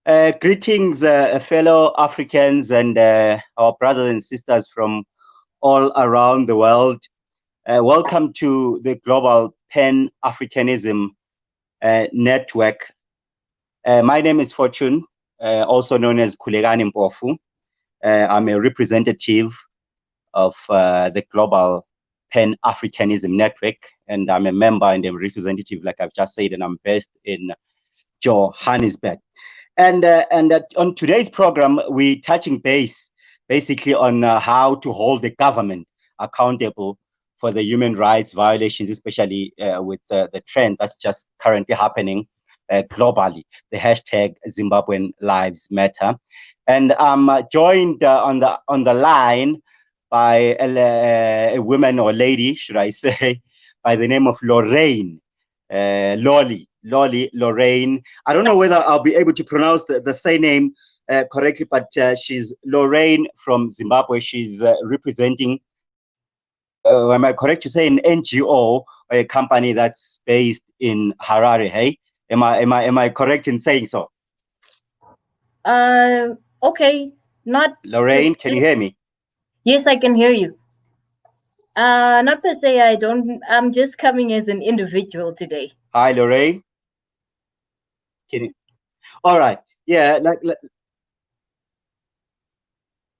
Greetings, fellow Africans and our brothers and sisters from all around the world. Welcome to the Global Pan-Africanism Network. My name is Fortune, also known as Kulegani Mpofu. I'm a representative of the Global Pan-Africanism Network, and I'm a member and a representative, like I've just said, and I'm based in Johannesburg. And on today's program, we're touching base basically on how to hold the government accountable for the human rights violations, especially with the trend that's just currently happening globally, the hashtag Zimbabwean Lives Matter. And I'm joined on the line by a woman or lady, should I say, by the name of Lorraine, Lorraine. I don't know whether I'll be able to pronounce the surname correctly, but she's Lorraine from Zimbabwe. She's representing, am I correct to say, an NGO or a company that's based in Harare? Hey, am I correct in saying so? Okay, not Lorraine, can you hear me? Yes, I can hear you. Not per se. I'm just coming as an individual today. Hi, Lorraine. Can you? All right. Yeah, like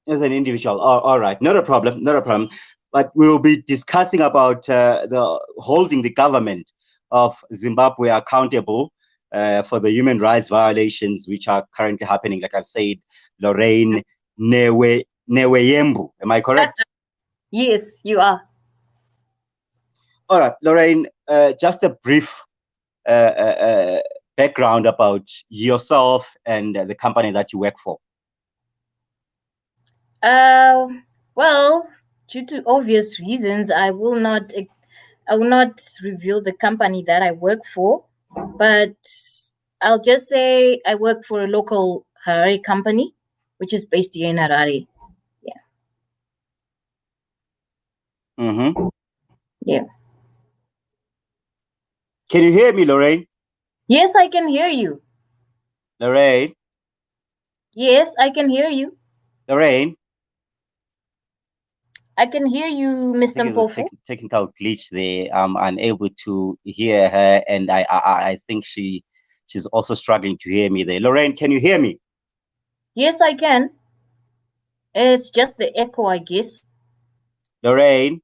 as an individual. All right. Not a problem. Not a problem. But we'll be discussing about the holding the government of Zimbabwe accountable for the human rights violations which are currently happening. Like I've said, Lorraine Neweyembu. Am I correct? Yes, you are. All right, Lorraine. Just a brief background about yourself and the company that you work for. Well, due to obvious reasons, I will not reveal the company that I work for, but I'll just say I work for a local Harare company, which is based here in Harare. Yeah. Mm-hmm. Yeah. Can you hear me, Lorraine? Yes, I can hear you. Lorraine? Yes, I can hear you. Lorraine? I can hear you, Mr. Mpofu. Technical glitch there. I'm unable to hear her, and I think she's also struggling to hear me there. Lorraine, can you hear me? Yes, I can. It's just the echo, I guess. Lorraine?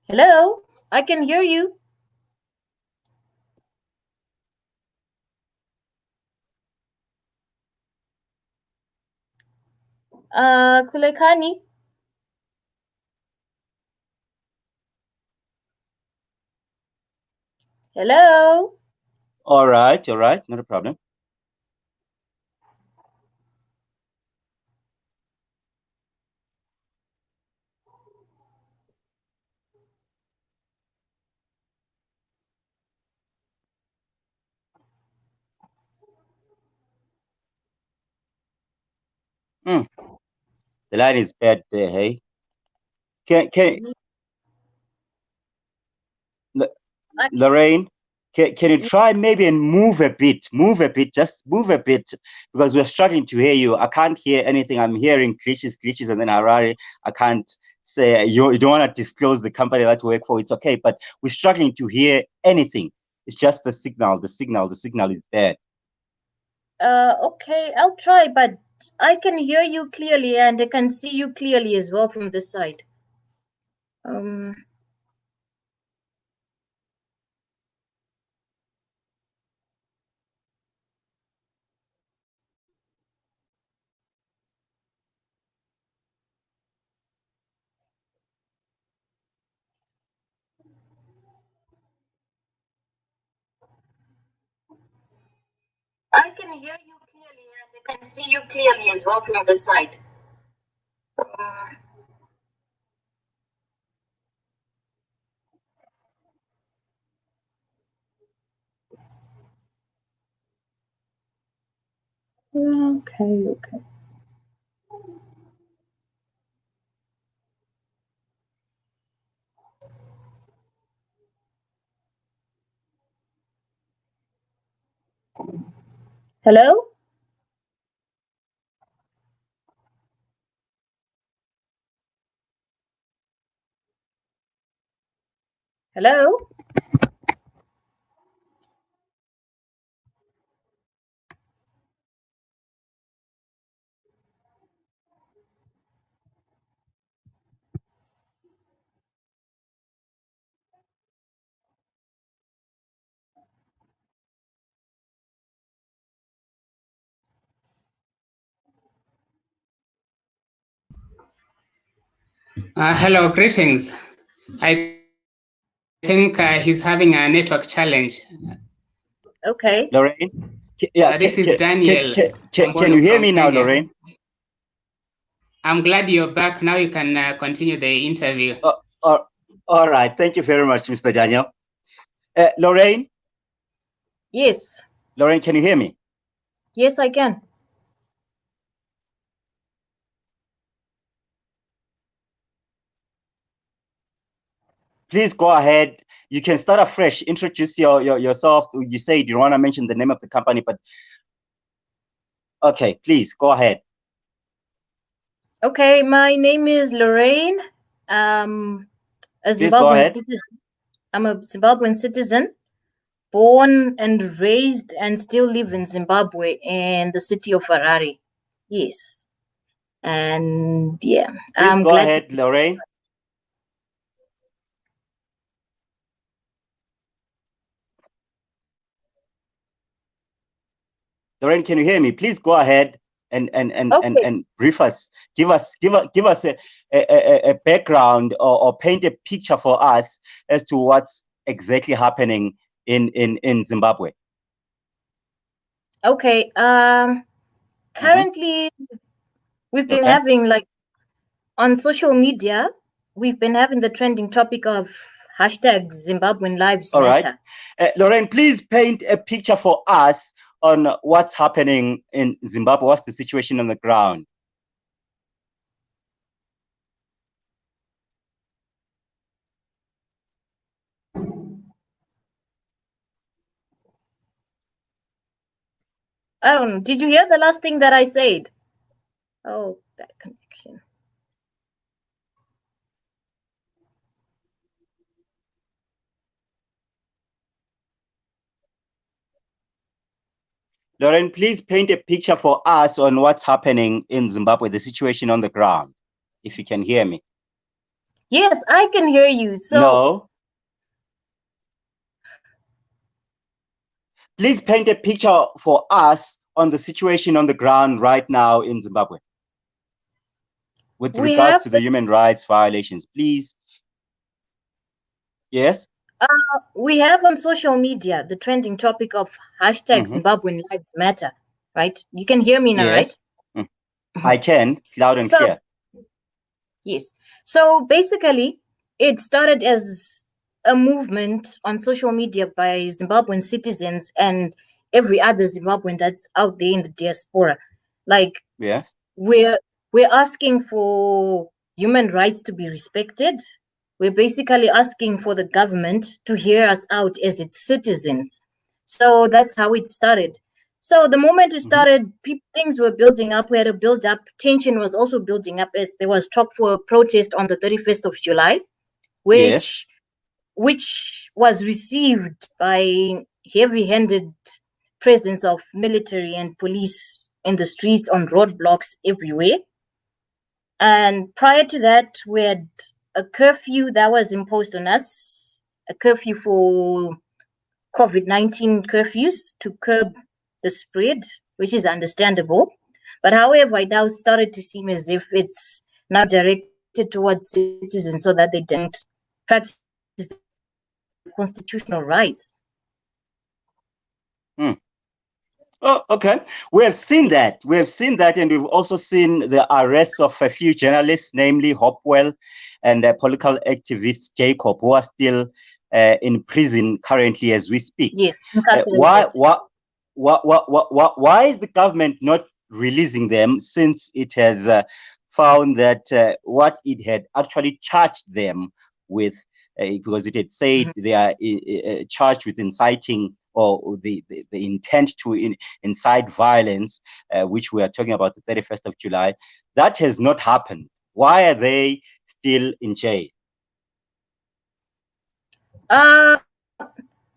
Hello, I can hear you. Kulekani? Hello? All right, not a problem. The line is bad there, hey? Lorraine, can you try maybe and move a bit, just move a bit, because we're struggling to hear you. I can't hear anything. I'm hearing glitches, and then Harare. I can't say, you don't want to disclose the company that you work for. It's okay, but we're struggling to hear anything. It's just the signal is bad. Okay, I'll try, but I can hear you clearly and I can see you clearly as well from this side. I can hear you clearly and I can see you clearly as well from this side. Okay. Hello? Hello? Hello, greetings. I think he's having a network challenge. Okay. Lorraine? Yeah, This is Daniel. can you hear me now, Lorraine? I'm glad you're back. Now you can continue the interview. All right. Thank you very much, Mr. Daniel. Lorraine? Yes. Lorraine, can you hear me? Yes, I can. Please go ahead. You can start afresh. Introduce yourself. You said you don't want to mention the name of the company, but okay, please go ahead. Okay, my name is Lorraine. A Please go Zimbabwean ahead. citizen. I'm a Zimbabwean citizen, born and raised and still live in Zimbabwe in the city of Harare. Yes. And yeah, Please I'm go glad ahead, Lorraine. Lorraine, can you hear me? Please go ahead and brief us. Give us a background or paint a picture for us as to what's exactly happening in Zimbabwe. Okay. Currently, we've been having, like, on social media, we've been having the trending topic of hashtag Zimbabwean Lives Matter. Right. Lorraine, please paint a picture for us on what's happening in Zimbabwe. What's the situation on the ground? I don't know. Did you hear the last thing that I said? Oh, that connection. Lorraine, please paint a picture for us on what's happening in Zimbabwe, the situation on the ground, if you can hear me. Yes, I can hear you. So no. Please paint a picture for us on the situation on the ground right now in Zimbabwe with regards to the human rights violations, please. Yes? We have on social media the trending topic of hashtag Zimbabwean Lives Matter, right? You can hear me now, yes. right? I can, loud and clear. Yes. So basically, it started as a movement on social media by Zimbabwean citizens and every other Zimbabwean that's out there in the diaspora. Like, yes, we're asking for human rights to be respected. We're basically asking for the government to hear us out as its citizens. So that's how it started. So the moment it started, things were building up. We had a build up. Tension was also building up as there was talk for a protest on the 31st of July, which was received by heavy-handed presence of military and police in the streets, on roadblocks everywhere. And prior to that, we had a curfew that was imposed on us, a curfew for COVID-19 curfews to curb the spread, which is understandable. But however, it now started to seem as if it's now directed towards citizens so that they don't practice constitutional rights. Oh, okay. We have seen that. We have seen that, and we've also seen the arrests of a few journalists, namely Hopewell and political activist Jacob, who are still in prison currently as we speak. Yes. Why is the government not releasing them, since it has found that what it had actually charged them with because it had said they are charged with inciting or the intent to incite violence, which we are talking about the 31st of July. That has not happened. Why are they still in jail?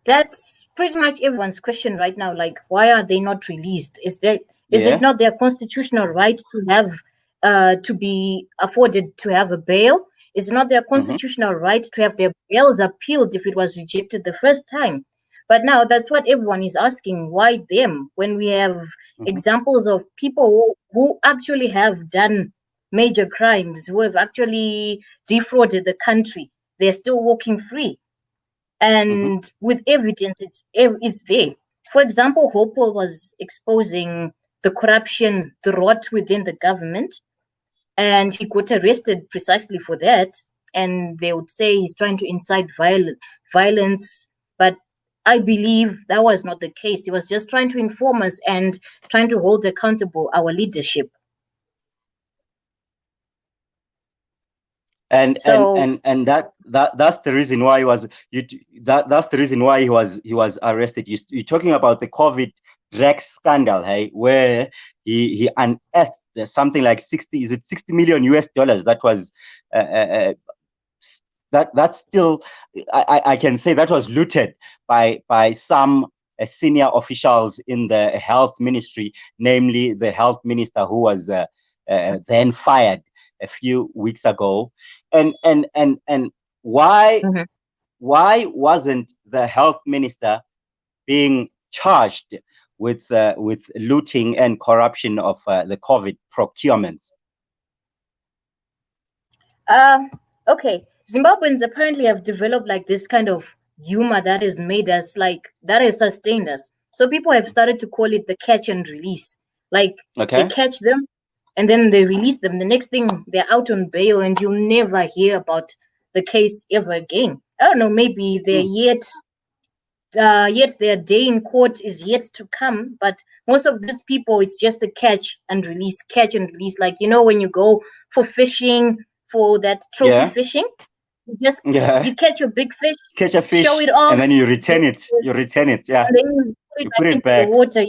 That's pretty much everyone's question right now. Like, why are they not released? Is Yeah. it not their constitutional right to have to be afforded to have a bail? Is it not their constitutional right to have their bails appealed if it was rejected the first time? But now that's what everyone is asking. Why them? When we have examples of people who actually have done major crimes, who have actually defrauded the country, they're still walking free. And with evidence, it's there. For example, Hopewell was exposing the corruption, the rot within the government, and he got arrested precisely for that. And they would say he's trying to incite violence, but I believe that was not the case. He was just trying to inform us and trying to hold accountable our leadership. And that's the reason why that's the reason why he was arrested. You're talking about the COVID drug scandal, hey, where he unearthed something like 60 million US dollars that was that's still I can say that was looted by some senior officials in the health ministry, namely the health minister who was then fired a few weeks ago. And why wasn't the health minister being charged with looting and corruption of the COVID procurements? Okay, Zimbabweans apparently have developed like this kind of humor that has made us that has sustained us. So people have started to call it the catch and release. Like they catch them and then they release them. The next thing they're out on bail and you'll never hear about the case ever again. I don't know, maybe they're yet their day in court is yet to come, but most of these people, it's just a catch and release. Like, when you go for fishing, for that trophy fishing, you catch your big fish, catch a fish, show it off, and then you return it. And then you put it back into the water,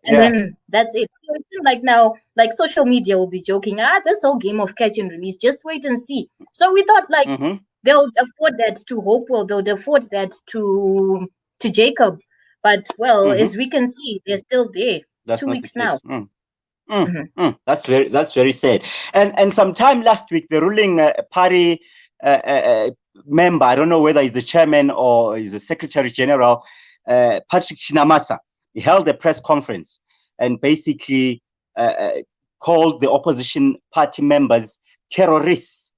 and then that's it. So it seems like now, like social media will be joking, this whole game of catch and release, just wait and see. So we thought they would afford that to Hopewell, they would afford that to Jacob, but as we can see, they're still there. That's 2 weeks now. That's very sad. And sometime last week, the ruling party member, I don't know whether he's the chairman or he's the secretary general, Patrick Chinamasa, he held a press conference and basically called the opposition party members terrorists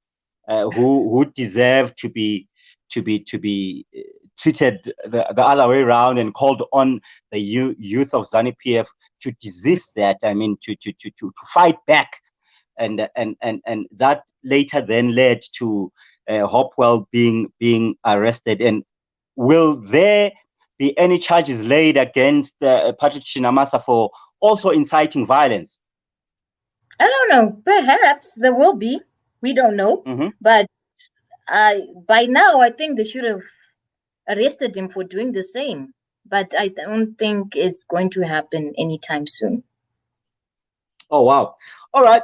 who deserve to be treated the other way around, and called on the youth of ZANU-PF to desist that, to fight back. And that later then led to Hopewell being arrested. And will there be any charges laid against Patrick Chinamasa for also inciting violence? I don't know. Perhaps there will be. We don't know. But by now, I think they should have arrested him for doing the same, but I don't think it's going to happen anytime soon. Oh, wow. All right.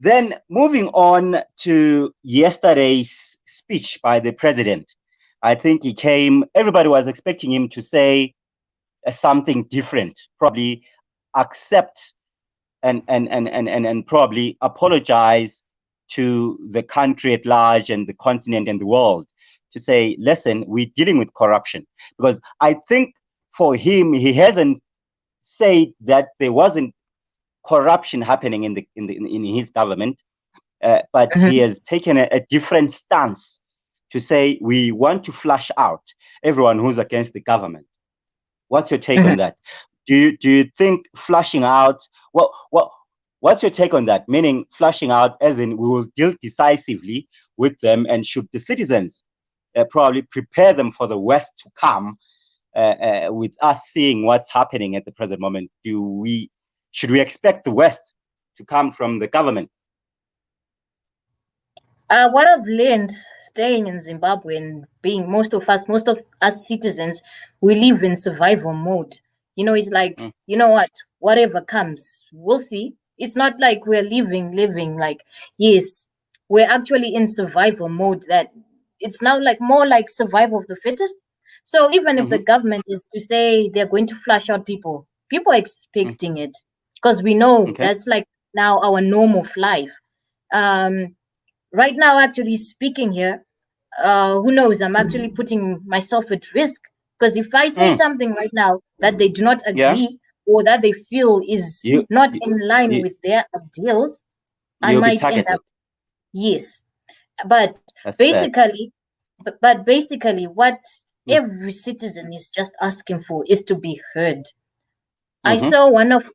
Then moving on to yesterday's speech by the president. I think everybody was expecting him to say something different, probably accept and probably apologize to the country at large and the continent and the world, to say, listen, we're dealing with corruption. Because I think for him, he hasn't said that there wasn't corruption happening in his government, but he has taken a different stance to say we want to flush out everyone who's against the government. What's your take on that? Do you think flushing out? What's your take on that? Meaning flushing out, as in we will deal decisively with them, and should the citizens probably prepare them for the West to come, with us seeing what's happening at the present moment? Should we expect the West to come from the government? What I've learned staying in Zimbabwe and being most of us citizens, we live in survival mode. It's like, you know what, whatever comes, we'll see. It's not like we're living like, yes, we're actually in survival mode. That it's now like more like survival of the fittest. So even if the government is to say they're going to flush out people are expecting it, because we know Okay. that's like now our norm of life. Um, right now, actually speaking here, who knows, I'm actually putting myself at risk, because if I say something right now that they do not Yeah. agree or that they feel is You not you in line you with their ideals, I you'll be might end targeted. up, yes. But That's sad. basically, but basically, what Mm. every citizen is just asking for is to be heard. I Mm-hmm. saw one of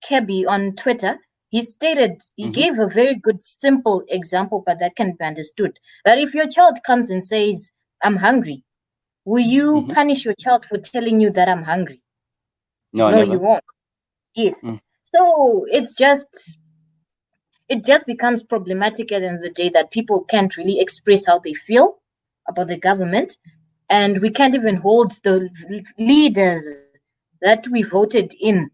Kebi on Twitter. He Mm-hmm. gave a very good, simple example, but that can be understood. That if your child comes and says, I'm hungry, will you Mm-hmm. punish your child for telling you that I'm hungry? No, No, you never. won't. Yes. Mm. So it just becomes problematic at the end of the day that people can't really express how they feel about the government, and we can't even hold the leaders that we voted in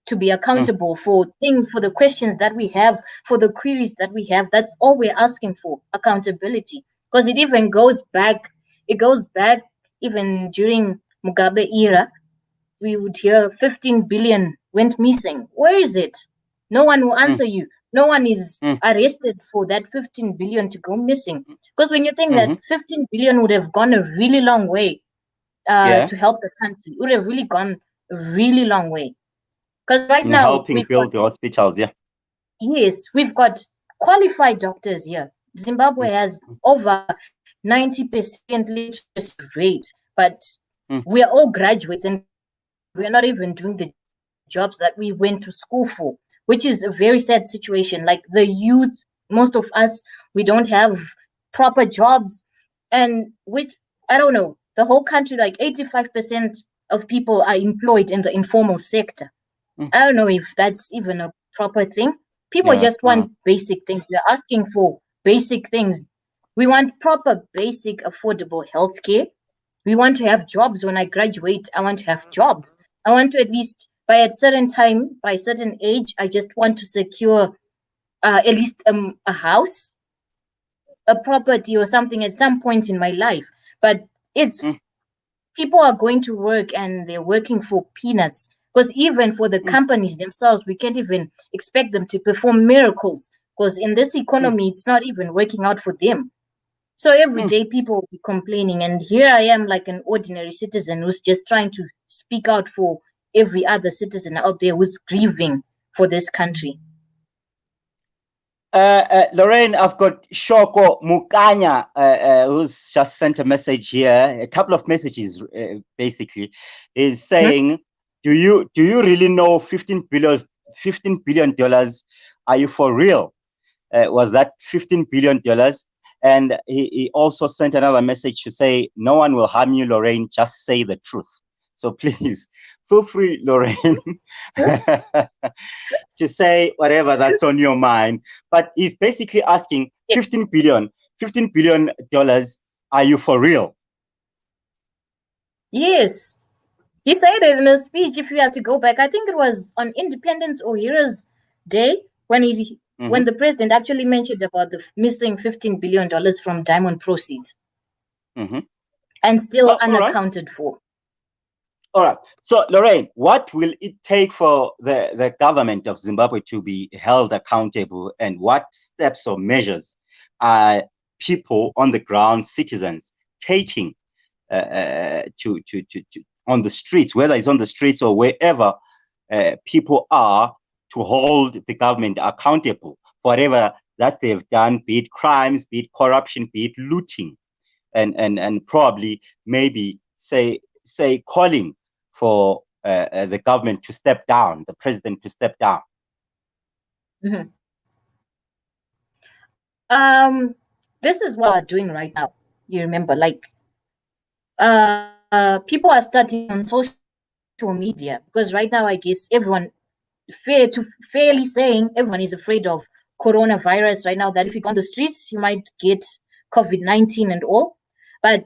to be Mm. accountable for the questions that we have, for the queries that we have. That's all we're asking for, accountability. Because it even goes back, even during Mugabe era, we would hear 15 billion went missing. Where is it? No one will Mm. answer you. No one is Mm. arrested for that 15 billion to go missing. Because when you think that Mm-hmm. 15 billion would have gone a really long way Yeah. to help the country, it would have really gone a really long way. Because right In now helping build the hospitals. Yeah. we've got qualified doctors here. Zimbabwe Mm. has over 90% literacy rate, but Mm. we are all graduates and we are not even doing the jobs that we went to school for, which is a very sad situation. Like the youth, most of us, we don't have proper jobs, and which, I don't know, the whole country, like 85% of people are employed in the informal sector. Mm. I don't know if that's even a proper thing. People Yeah. just want basic things. We're asking for basic things. We want proper, basic, affordable healthcare. We want to have jobs. When I graduate, I want to have jobs. I want to, at least by a certain time, by a certain age, I just want to secure at least a house, a property, or something at some point in my life. But Mm. it's people are going to work and they're working for peanuts, because even for the Mm. companies themselves, we can't even expect them to perform miracles, because in this Mm. economy it's not even working out for them. So every Mm. day people will be complaining, and here I am, like an ordinary citizen who's just trying to speak out for every other citizen out there who's grieving for this country. Lorraine, I've got Shoko Mukanya, who's just sent a message here. A couple of messages, basically, is saying, "Do you really know 15 billion dollars? Are you for real? Was that 15 billion dollars?" And he also sent another message to say, "No one will harm you, Lorraine. Just say the truth." So please feel free, Lorraine, to say whatever that's on your mind. But he's basically asking 15 billion dollars. Are you for real? Yes. He said it in a speech. If you have to go back, I think it was on Independence or Heroes Day when when the president actually mentioned about the missing $15 billion from diamond proceeds, and still unaccounted for. All right. So, Lorraine, what will it take for the government of Zimbabwe to be held accountable, and what steps or measures are people on the ground, citizens, taking to on the streets, whether it's on the streets or wherever people are, to hold the government accountable for whatever that they've done, be it crimes, be it corruption, be it looting, and probably maybe say calling for the government to step down, the president to step down? This is what we're doing right now. You remember, like, people are starting on social media, because right now I guess everyone fairly saying everyone is afraid of coronavirus right now, that if you go on the streets, you might get COVID-19 and all. But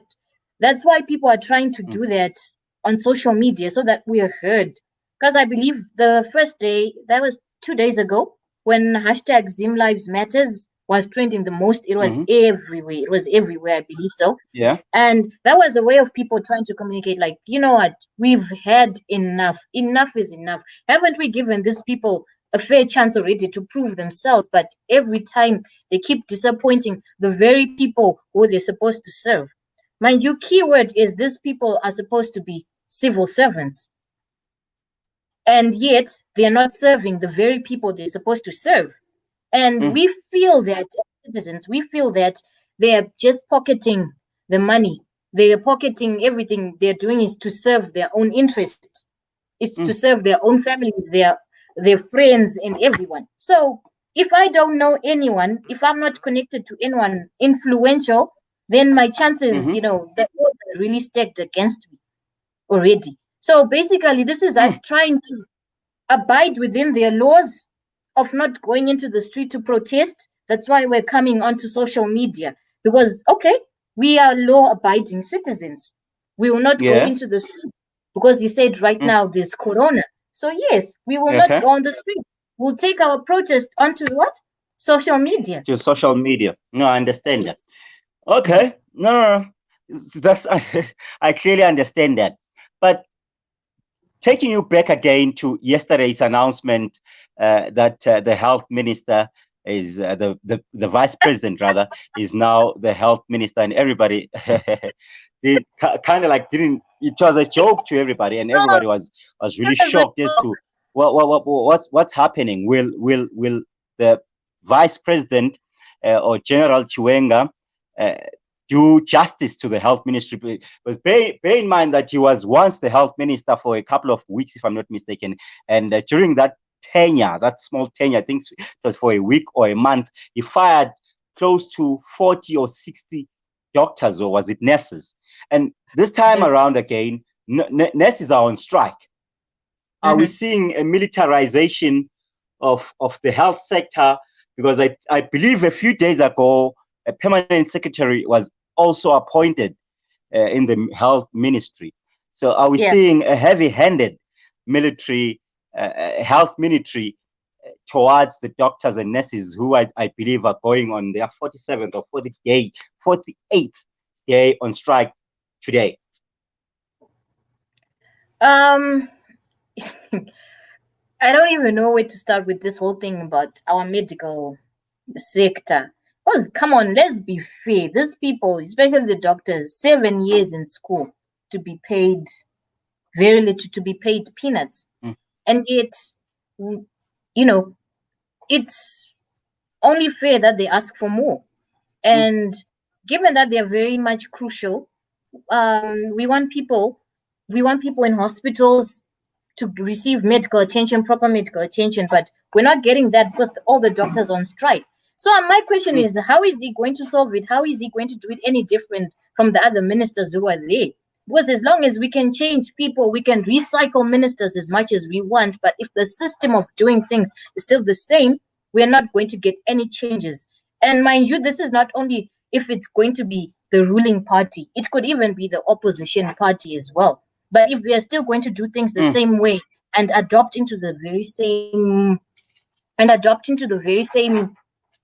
that's why people are trying to do that on social media so that we are heard. Because I believe the first day, that was 2 days ago, when hashtag Zim Lives Matters was trending the most, it was everywhere. It was everywhere, I believe so. Yeah. And that was a way of people trying to communicate, like, you know what, we've had enough. Enough is enough. Haven't we given these people a fair chance already to prove themselves? But every time they keep disappointing the very people who they're supposed to serve. Mind you, keyword is these people are supposed to be civil servants. And yet they're not serving the very people they're supposed to serve. And we feel that, citizens, we feel that they're just pocketing the money. They're pocketing everything. They're doing is to serve their own interests. It's to serve their own families, their friends, and everyone. So if I don't know anyone, if I'm not connected to anyone influential, then my chances, the odds are really stacked against me already. So basically, this is us trying to abide within their laws of not going into the street to protest. That's why we're coming onto social media, because, okay, we are law-abiding citizens. We will not go into the street because he said right now there's corona. So yes, we will not go on the street. We'll take our protest onto what? Social media. To social media. No, I understand Yes. that. Okay. No. That's I clearly understand that. But taking you back again to yesterday's announcement that the health minister is the vice president rather is now the health minister, and everybody did kind of like didn't. It was a joke to everybody, and everybody was really shocked as to what's happening. Will the vice president or General Chiwenga do justice to the health ministry? Because bear in mind that he was once the health minister for a couple of weeks, if I'm not mistaken, and during that tenure, that small tenure, I think it was for a week or a month, he fired close to 40 or 60 doctors, or was it nurses? And this time around again, nurses are on strike. Are we seeing a militarization of the health sector? Because I believe a few days ago, a permanent secretary was also appointed in the health ministry. So are we seeing a heavy-handed military health ministry towards the doctors and nurses who I believe are going on their 47th or 48th day on strike today? I don't even know where to start with this whole thing about our medical sector. Because, come on, let's be fair. These people, especially the doctors, 7 years in school to be paid very little, to be paid peanuts. And yet, it's only fair that they ask for more. And given that they're very much crucial, we want people in hospitals to receive medical attention, proper medical attention, but we're not getting that because all the doctors on strike. So my question is, how is he going to solve it? How is he going to do it any different from the other ministers who are there? Because as long as we can change people, we can recycle ministers as much as we want. But if the system of doing things is still the same, we're not going to get any changes. And mind you, this is not only if it's going to be the ruling party, it could even be the opposition party as well. But if we are still going to do things the same way and adopt into the very same,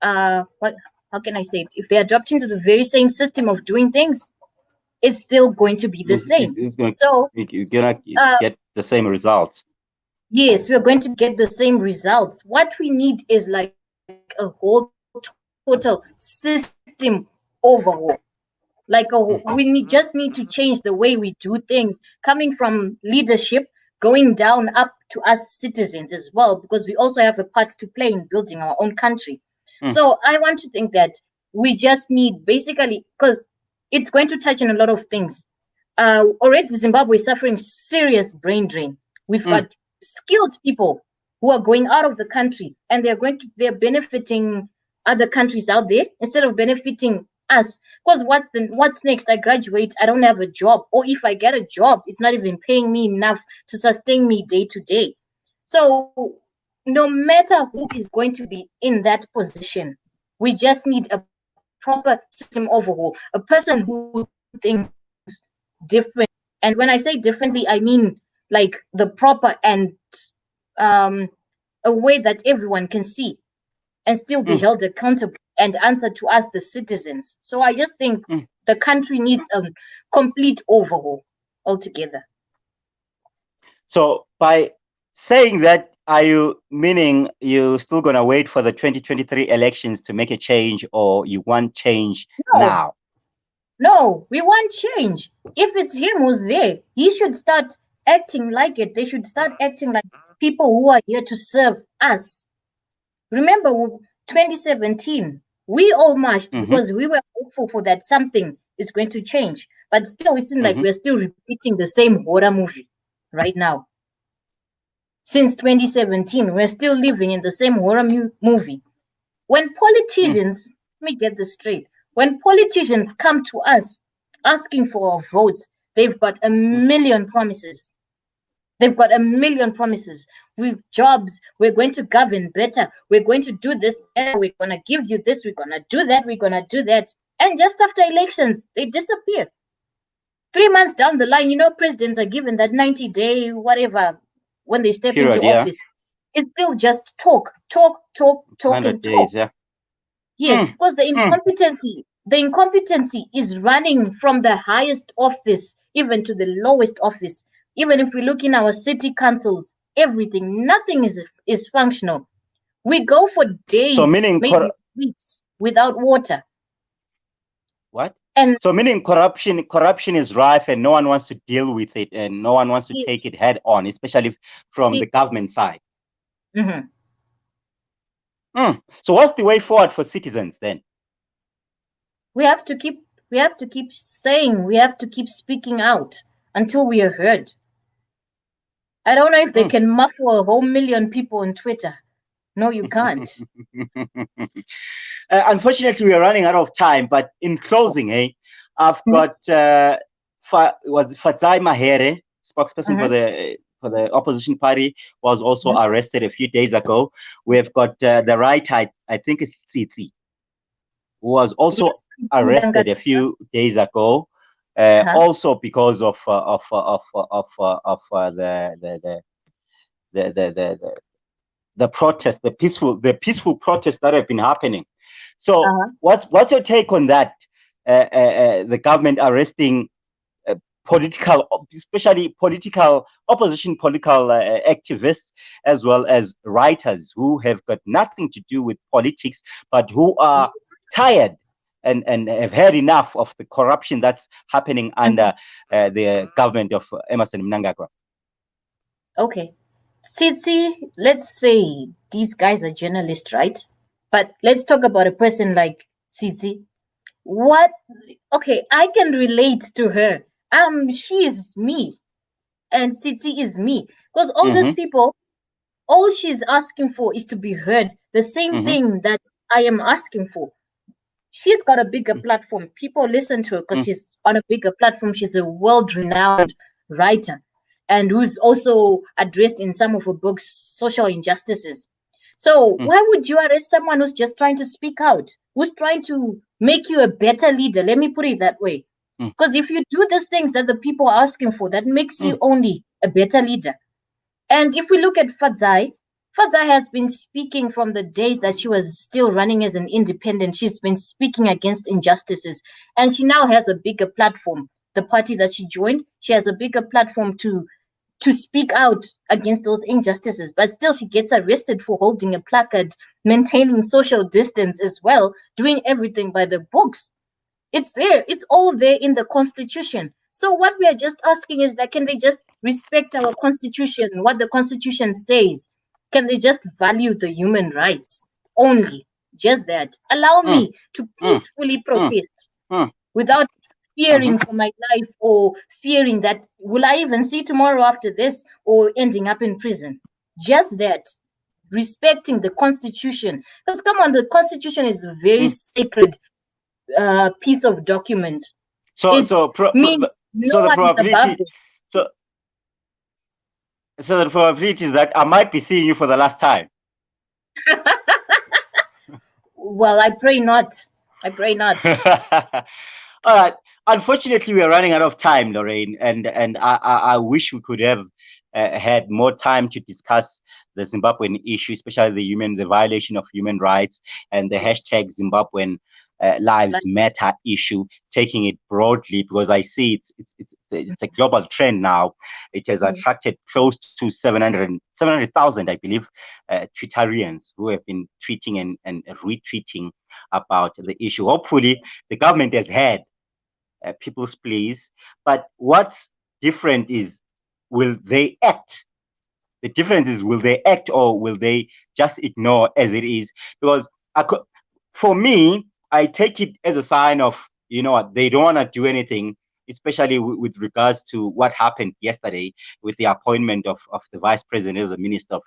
how can I say it? If they adopt into the very same system of doing things, it's still going to be the same. So you're gonna get the same results. Yes, we're going to get the same results. What we need is like a whole total system overhaul. Just need to change the way we do things, coming from leadership, going down up to us citizens as well, because we also have a part to play in building our own country. So I want to think that we just need, basically, because it's going to touch on a lot of things. Already Zimbabwe is suffering serious brain drain. We've got skilled people who are going out of the country, and they're benefiting other countries out there instead of benefiting us. Because what's next? I graduate, I don't have a job, or if I get a job, it's not even paying me enough to sustain me day to day. So no matter who is going to be in that position, we just need a proper system overhaul, a person who thinks different. And when I say differently, I mean like the proper and a way that everyone can see and still be held accountable and answer to us, the citizens. So I just think the country needs a complete overhaul altogether. So by saying that, are you meaning you still going to wait for the 2023 elections to make a change, or you want change now? No, we want change. If it's him who's there, he should start acting like it. They should start acting like people who are here to serve us. Remember 2017, we all marched because we were hopeful for that something is going to change. But still, it seems like we're still repeating the same horror movie right now. Since 2017, we're still living in the same horror movie. When politicians, let me get this straight, when politicians come to us asking for our votes, they've got a million promises. They've got a million promises. We've jobs, we're going to govern better, we're going to do this better, we're going to give you this, we're going to do that, we're going to do that. And just after elections, they disappear. 3 months down the line, presidents are given that 90-day, whatever, when they step into office. It's still just talk, and days, talk. Yes, because the incompetency is running from the highest office even to the lowest office. Even if we look in our city councils, everything, nothing is functional. We go for days, maybe weeks without water. What? And so meaning corruption is rife and no one wants to deal with it and no one wants to take it head on, especially from the government side. So what's the way forward for citizens then? We have to keep saying, we have to keep speaking out until we are heard. I don't know if they can muffle a whole million people on Twitter. No, you can't. Unfortunately, we are running out of time. But in closing, I've got Fadzai Mahere, spokesperson for the opposition party, was also arrested a few days ago. We have got the writer, I think it's Tsitsi, who was also arrested a few days ago. Also because of the protest, the peaceful protests that have been happening. So what's your take on that? The government arresting especially opposition political activists, as well as writers who have got nothing to do with politics, but who are tired and have had enough of the corruption that's happening under the government of Emmerson Mnangagwa. Okay. Tsitsi, let's say these guys are journalists, right? But let's talk about a person like Tsitsi. Okay, I can relate to her. She is me, and Tsitsi is me. Because all these people, all she's asking for is to be heard. The same thing that I am asking for. She's got a bigger platform. People listen to her because she's on a bigger platform. She's a world-renowned writer, and who's also addressed in some of her books social injustices. So why would you arrest someone who's just trying to speak out, who's trying to make you a better leader? Let me put it that way. Because if you do these things that the people are asking for, that makes you only a better leader. And if we look at Fadzai has been speaking from the days that she was still running as an independent. She's been speaking against injustices, and she now has a bigger platform. The party that she joined, she has a bigger platform to speak out against those injustices. But still, she gets arrested for holding a placard, maintaining social distance as well, doing everything by the books. It's there. It's all there in the Constitution. So what we are just asking is that can they just respect our Constitution, what the Constitution says? Can they just value the human rights only? Just that. Allow me to peacefully protest without fearing for my life or fearing that will I even see tomorrow after this or ending up in prison. Just that. Respecting the Constitution. Because come on, the Constitution is a very sacred piece of document. So the probability is that I might be seeing you for the last time. Well, I pray not. I pray not. All right. Unfortunately, we are running out of time, Lorraine, and I wish we could have had more time to discuss the Zimbabwean issue, especially the violation of human rights, and the Yes. hashtag Zimbabwean Lives Like, Matter issue, taking it broadly because I see it's a global trend now. It has mm, attracted close to 700,000, I believe, Twitterians who have been tweeting and retweeting about the issue. Hopefully, the government has had people's pleas, but what's different is, will they act? The difference is, will they act or will they just ignore as it is? Because for me, I take it as a sign of, you know what, they don't want to do anything, especially with regards to what happened yesterday with the appointment of the vice president as a minister of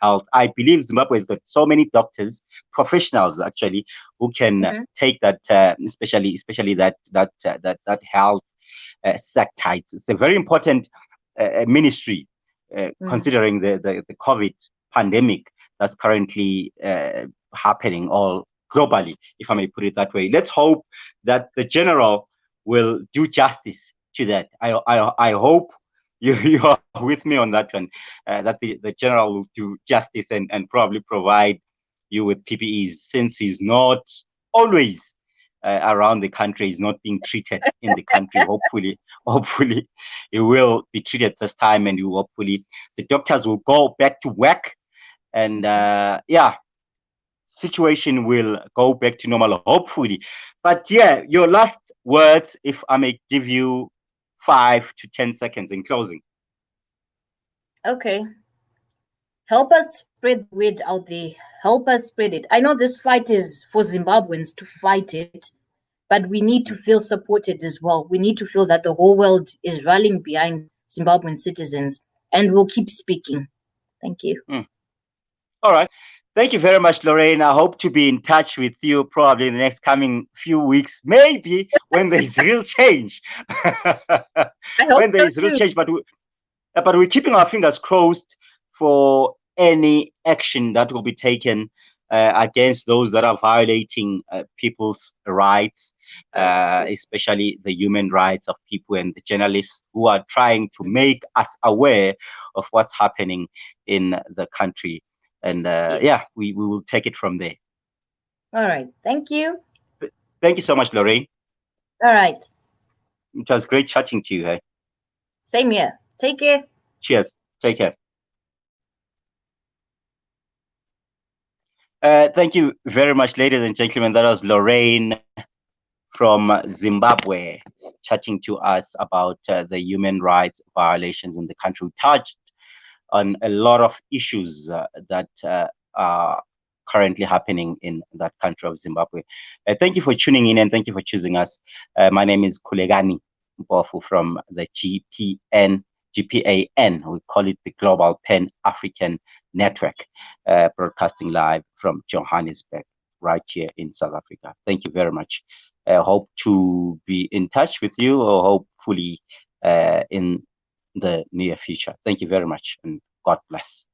health. I believe Zimbabwe has got so many doctors, professionals actually, who can mhm, take that, especially that health sector. It's a very important ministry, mm, considering the COVID pandemic that's currently happening all globally, if I may put it that way. Let's hope that the general will do justice to that. I hope you are with me on that one, that the general will do justice and probably provide you with PPEs, since he's not always around the country, is not being treated in the country. Hopefully he will be treated this time, and hopefully the doctors will go back to work, and yeah, situation will go back to normal, hopefully. But yeah, your last words, if I may give you 5 to 10 seconds in closing. okay. Help us spread the word out there. Help us spread it. I know this fight is for Zimbabweans to fight it, but we need to feel supported as well. We need to feel that the whole world is rallying behind Zimbabwean citizens, and we'll keep speaking. Thank you. All right. Thank you very much, Lorraine. I hope to be in touch with you probably in the next coming few weeks, maybe when there is real change. I hope When there so is real too. change, but we're keeping our fingers crossed for any action that will be taken against those that are violating people's rights, Right. Yes. especially the human rights of people and the journalists who are trying to make us aware of what's happening in the country. And Yes. yeah, we will take it from there. All right. Thank you. Thank you so much, Lorraine. All right. It was great chatting to you. Hey? Same here. Take care. Cheers. Take care. Thank you very much, ladies and gentlemen. That was Lorraine from Zimbabwe chatting to us about the human rights violations in the country. We touched on a lot of issues that are currently happening in that country of Zimbabwe. Thank you for tuning in and thank you for choosing us. My name is Kulegani Mpofu from the GPAN. We call it the Global Pan-African Network, broadcasting live from Johannesburg, right here in South Africa. Thank you very much. Hope to be in touch with you, or hopefully in the near future. Thank you very much, and God bless.